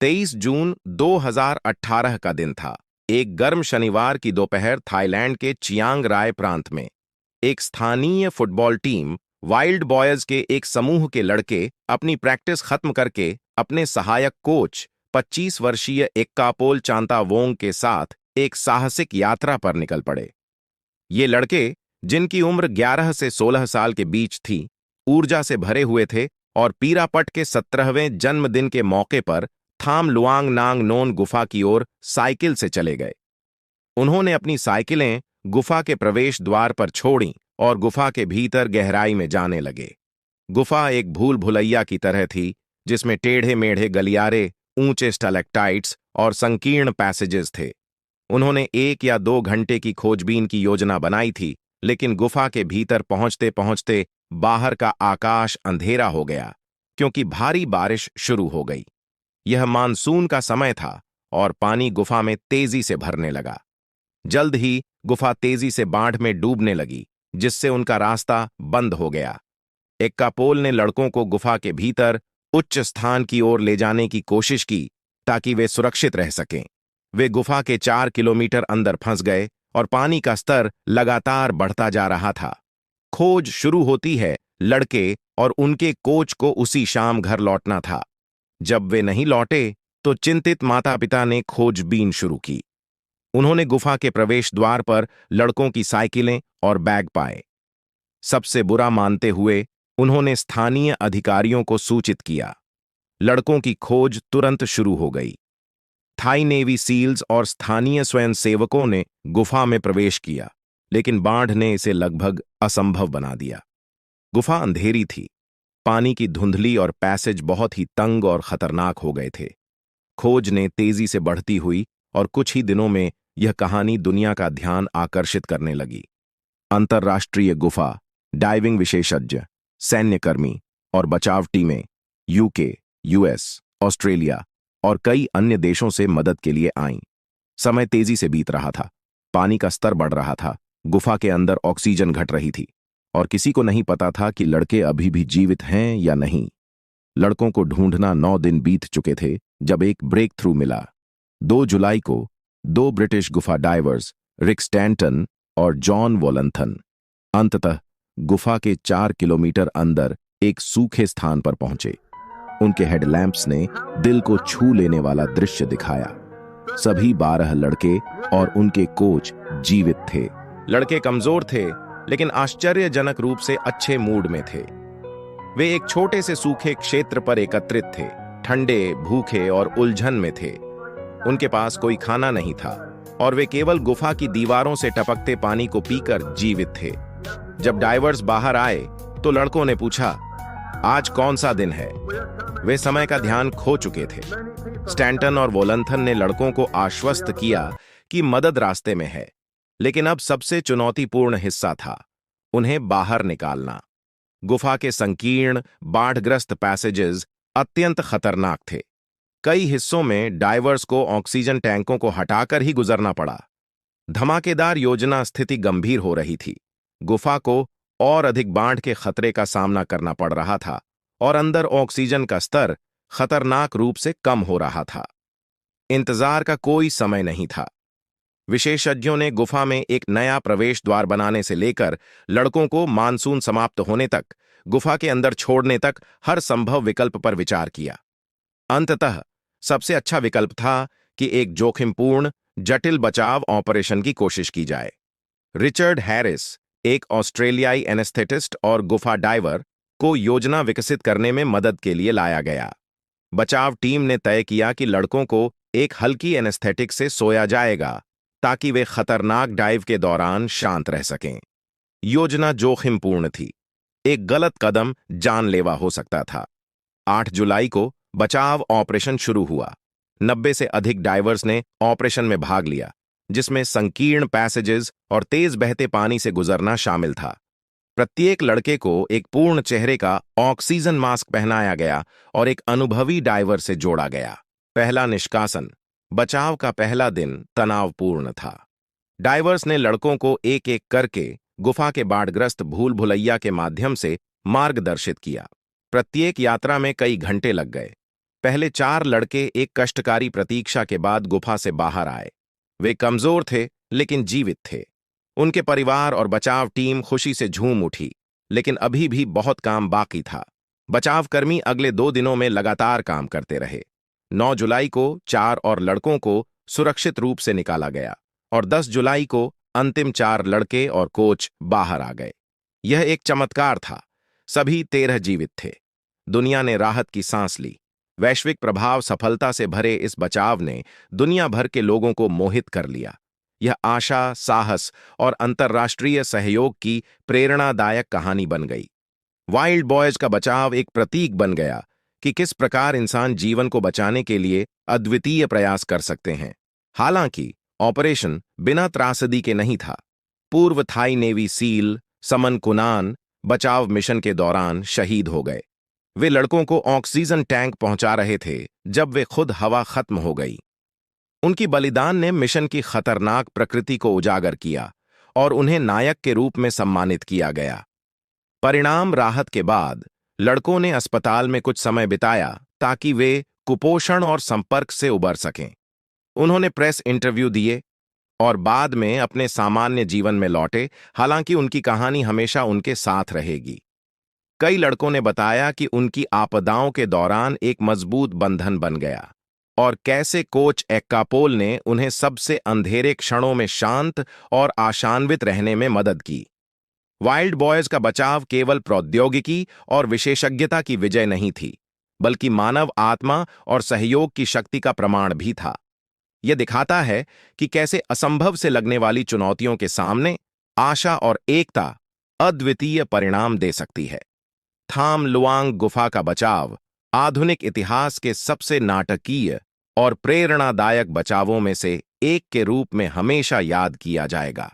23 जून 2018 का दिन था। एक गर्म शनिवार की दोपहर थाईलैंड के चियांग राय प्रांत में एक स्थानीय फुटबॉल टीम वाइल्ड बॉयज के एक समूह के लड़के अपनी प्रैक्टिस खत्म करके अपने सहायक कोच 25 वर्षीय एक्कापोल चांतावोंग के साथ एक साहसिक यात्रा पर निकल पड़े। ये लड़के, जिनकी उम्र 11 से 16 साल के बीच थी, ऊर्जा से भरे हुए थे और पीरापट के 17वें जन्मदिन के मौके पर थाम लुआंग नांग नोन गुफा की ओर साइकिल से चले गए। उन्होंने अपनी साइकिलें गुफा के प्रवेश द्वार पर छोड़ीं और गुफा के भीतर गहराई में जाने लगे। गुफा एक भूल भुलैया की तरह थी, जिसमें टेढ़े मेढ़े गलियारे, ऊंचे स्टैलेक्टाइट्स और संकीर्ण पैसेजेस थे। उन्होंने 1 या 2 घंटे की खोजबीन की योजना बनाई थी, लेकिन गुफा के भीतर पहुंचते पहुंचते बाहर का आकाश अंधेरा हो गया, क्योंकि भारी बारिश शुरू हो गई। यह मानसून का समय था और पानी गुफा में तेजी से भरने लगा। जल्द ही गुफा तेजी से बाढ़ में डूबने लगी, जिससे उनका रास्ता बंद हो गया। एक्कापोल ने लड़कों को गुफा के भीतर उच्च स्थान की ओर ले जाने की कोशिश की ताकि वे सुरक्षित रह सकें। वे गुफा के 4 किलोमीटर अंदर फंस गए और पानी का स्तर लगातार बढ़ता जा रहा था। खोज शुरू होती है, लड़के और उनके कोच को उसी शाम घर लौटना था। जब वे नहीं लौटे तो चिंतित माता पिता ने खोजबीन शुरू की। उन्होंने गुफा के प्रवेश द्वार पर लड़कों की साइकिलें और बैग पाए। सबसे बुरा मानते हुए उन्होंने स्थानीय अधिकारियों को सूचित किया। लड़कों की खोज तुरंत शुरू हो गई। थाई नेवी सील्स और स्थानीय स्वयंसेवकों ने गुफा में प्रवेश किया, लेकिन बाढ़ ने इसे लगभग असंभव बना दिया। गुफा अंधेरी थी, पानी की धुंधली और पैसेज बहुत ही तंग और खतरनाक हो गए थे। खोज ने तेजी से बढ़ती हुई और कुछ ही दिनों में यह कहानी दुनिया का ध्यान आकर्षित करने लगी। अंतर्राष्ट्रीय गुफा डाइविंग विशेषज्ञ, सैन्यकर्मी और बचाव टीमें यूके, यूएस, ऑस्ट्रेलिया और कई अन्य देशों से मदद के लिए आईं। समय तेजी से बीत रहा था, पानी का स्तर बढ़ रहा था, गुफा के अंदर ऑक्सीजन घट रही थी और किसी को नहीं पता था कि लड़के अभी भी जीवित हैं या नहीं। लड़कों को ढूंढना 9 दिन बीत चुके थे जब एक ब्रेक थ्रू मिला। 2 जुलाई को 2 ब्रिटिश गुफा डाइवर्स, रिक स्टैंटन और जॉन वॉलंथन, अंततः गुफा के 4 किलोमीटर अंदर एक सूखे स्थान पर पहुंचे। उनके हेडलैम्प्स ने दिल को छू लेने वाला दृश्य दिखाया। सभी 12 लड़के और उनके कोच जीवित थे। लड़के कमजोर थे, लेकिन आश्चर्यजनक रूप से अच्छे मूड में थे। वे एक छोटे से सूखे क्षेत्र पर एकत्रित थे, ठंडे, भूखे और उलझन में थे। उनके पास कोई खाना नहीं था और वे केवल गुफा की दीवारों से टपकते पानी को पीकर जीवित थे। जब डाइवर्स बाहर आए तो लड़कों ने पूछा, आज कौन सा दिन है? वे समय का ध्यान खो चुके थे। स्टैंटन और वोलंथन ने लड़कों को आश्वस्त किया कि मदद रास्ते में है, लेकिन अब सबसे चुनौतीपूर्ण हिस्सा था, उन्हें बाहर निकालना। गुफा के संकीर्ण, बाढ़ग्रस्त पैसेजेस अत्यंत खतरनाक थे। कई हिस्सों में डाइवर्स को ऑक्सीजन टैंकों को हटाकर ही गुजरना पड़ा। धमाकेदार योजना स्थिति गंभीर हो रही थी। गुफा को और अधिक बाढ़ के खतरे का सामना करना पड़ रहा था और अंदर ऑक्सीजन का स्तर खतरनाक रूप से कम हो रहा था। इंतजार का कोई समय नहीं था। विशेषज्ञों ने गुफा में एक नया प्रवेश द्वार बनाने से लेकर लड़कों को मानसून समाप्त होने तक गुफा के अंदर छोड़ने तक हर संभव विकल्प पर विचार किया। अंततः सबसे अच्छा विकल्प था कि एक जोखिमपूर्ण, जटिल बचाव ऑपरेशन की कोशिश की जाए। रिचर्ड हैरिस, एक ऑस्ट्रेलियाई एनेस्थेटिस्ट और गुफा डाइवर, को योजना विकसित करने में मदद के लिए लाया गया। बचाव टीम ने तय किया कि लड़कों को एक हल्की एनेस्थेटिक से सोया जाएगा ताकि वे खतरनाक डाइव के दौरान शांत रह सकें। योजना जोखिमपूर्ण थी। एक गलत कदम जानलेवा हो सकता था। 8 जुलाई को बचाव ऑपरेशन शुरू हुआ। 90 से अधिक डाइवर्स ने ऑपरेशन में भाग लिया, जिसमें संकीर्ण पैसेजेस और तेज बहते पानी से गुजरना शामिल था। प्रत्येक लड़के को एक पूर्ण चेहरे का ऑक्सीजन मास्क पहनाया गया और एक अनुभवी डाइवर से जोड़ा गया। पहला निष्कासन। बचाव का पहला दिन तनावपूर्ण था। डाइवर्स ने लड़कों को एक एक करके गुफा के बाढ़ग्रस्त भूल भुलैया के माध्यम से मार्गदर्शित किया। प्रत्येक यात्रा में कई घंटे लग गए। पहले 4 लड़के एक कष्टकारी प्रतीक्षा के बाद गुफा से बाहर आए। वे कमजोर थे लेकिन जीवित थे। उनके परिवार और बचाव टीम खुशी से झूम उठी, लेकिन अभी भी बहुत काम बाकी था। बचावकर्मी अगले 2 दिनों में लगातार काम करते रहे। 9 जुलाई को 4 और लड़कों को सुरक्षित रूप से निकाला गया और 10 जुलाई को अंतिम 4 लड़के और कोच बाहर आ गए। यह एक चमत्कार था। सभी 13 जीवित थे। दुनिया ने राहत की सांस ली। वैश्विक प्रभाव सफलता से भरे इस बचाव ने दुनिया भर के लोगों को मोहित कर लिया। यह आशा, साहस और अंतर्राष्ट्रीय सहयोग की प्रेरणादायक कहानी बन गई। वाइल्ड बॉयज का बचाव एक प्रतीक बन गया कि किस प्रकार इंसान जीवन को बचाने के लिए अद्वितीय प्रयास कर सकते हैं। हालांकि ऑपरेशन बिना त्रासदी के नहीं था। पूर्व थाई नेवी सील समन कुनान बचाव मिशन के दौरान शहीद हो गए। वे लड़कों को ऑक्सीजन टैंक पहुंचा रहे थे जब वे खुद हवा खत्म हो गई। उनकी बलिदान ने मिशन की खतरनाक प्रकृति को उजागर किया और उन्हें नायक के रूप में सम्मानित किया गया। परिणाम राहत के बाद लड़कों ने अस्पताल में कुछ समय बिताया ताकि वे कुपोषण और संपर्क से उबर सकें। उन्होंने प्रेस इंटरव्यू दिए और बाद में अपने सामान्य जीवन में लौटे। हालांकि उनकी कहानी हमेशा उनके साथ रहेगी। कई लड़कों ने बताया कि उनकी आपदाओं के दौरान एक मजबूत बंधन बन गया और कैसे कोच एक्कापोल ने उन्हें सबसे अंधेरे क्षणों में शांत और आशान्वित रहने में मदद की। वाइल्ड बॉयज का बचाव केवल प्रौद्योगिकी और विशेषज्ञता की विजय नहीं थी, बल्कि मानव आत्मा और सहयोग की शक्ति का प्रमाण भी था। यह दिखाता है कि कैसे असंभव से लगने वाली चुनौतियों के सामने आशा और एकता अद्वितीय परिणाम दे सकती है। थाम लुआंग गुफा का बचाव आधुनिक इतिहास के सबसे नाटकीय और प्रेरणादायक बचावों में से एक के रूप में हमेशा याद किया जाएगा।